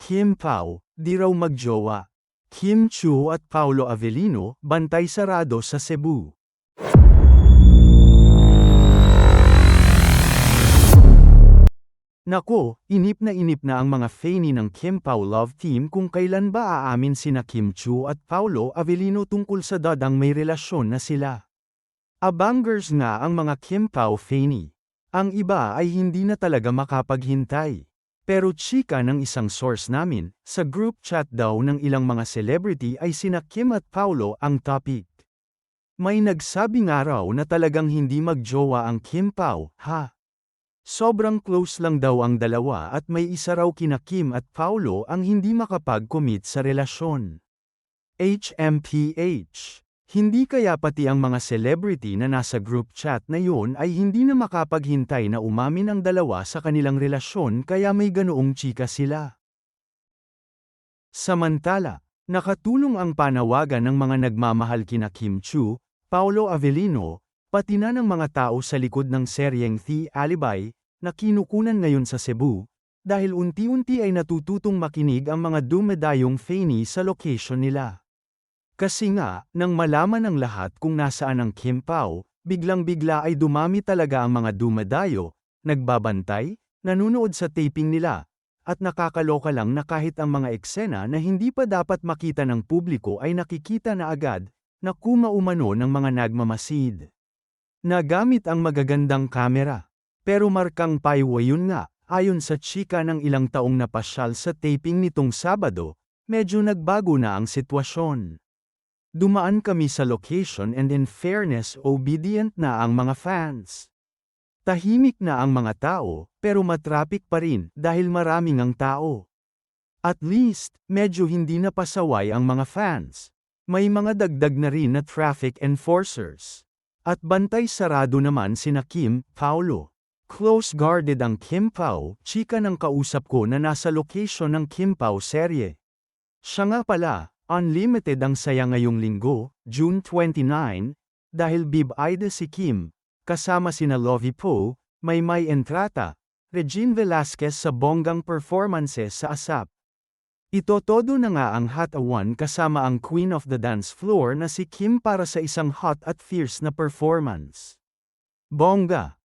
Kim Pao, di raw magjowa. Kim Chiu at Paolo Avellino, bantay sarado sa Cebu. Nako, inip na ang mga fani ng Kim Pao love team kung kailan ba aamin sina Kim Chiu at Paolo Avellino tungkol sa dadang may relasyon na sila. Abangers nga ang mga Kim Pao fani. Ang iba ay hindi na talaga makapaghintay. Pero chika ng isang source namin, sa group chat daw ng ilang mga celebrity ay sina Kim at Paolo ang topic. May nagsabi nga raw na talagang hindi magjowa ang Kim Pao, ha? Sobrang close lang daw ang dalawa at may isa raw kina Kim at Paolo ang hindi makapag-commit sa relasyon. HMPH. Hindi kaya pati ang mga celebrity na nasa group chat na yun ay hindi na makapaghintay na umamin ang dalawa sa kanilang relasyon kaya may ganoong chika sila. Samantala, nakatulong ang panawagan ng mga nagmamahal kina Kim Chiu, Paolo Avellino, pati na ng mga tao sa likod ng seryeng The Alibi, na kinukunan ngayon sa Cebu, dahil unti-unti ay natututong makinig ang mga dumadayong fani sa location nila. Kasi nga, nang malaman ng lahat kung nasaan ang Kim Pao, biglang-bigla ay dumami talaga ang mga dumadayo, nagbabantay, nanunood sa taping nila, at nakakaloka lang na kahit ang mga eksena na hindi pa dapat makita ng publiko ay nakikita na agad, na kumaumano ng mga nagmamasid. Nagamit ang magagandang kamera. Pero markang paywa yun nga, ayon sa chika ng ilang taong napasyal sa taping nitong Sabado, medyo nagbago na ang sitwasyon. Dumaan kami sa location and in fairness obedient na ang mga fans. Tahimik na ang mga tao, pero matraffic pa rin dahil maraming ang tao. At least, medyo hindi na pasaway ang mga fans. May mga dagdag na rin na traffic enforcers. At bantay sarado naman sina Kim, Paolo. Close-guarded ang Kim Pao, chika ng kausap ko na nasa location ng Kim Pao serye. Siya nga pala, unlimited ang saya ngayong linggo, June 29, dahil bib-ida si Kim, kasama sina Lovie Poe, Maymay Entrata, Regine Velasquez sa bonggang performances sa ASAP. Itotodo na nga ang Hot A1 kasama ang Queen of the Dance Floor na si Kim para sa isang hot at fierce na performance. Bongga!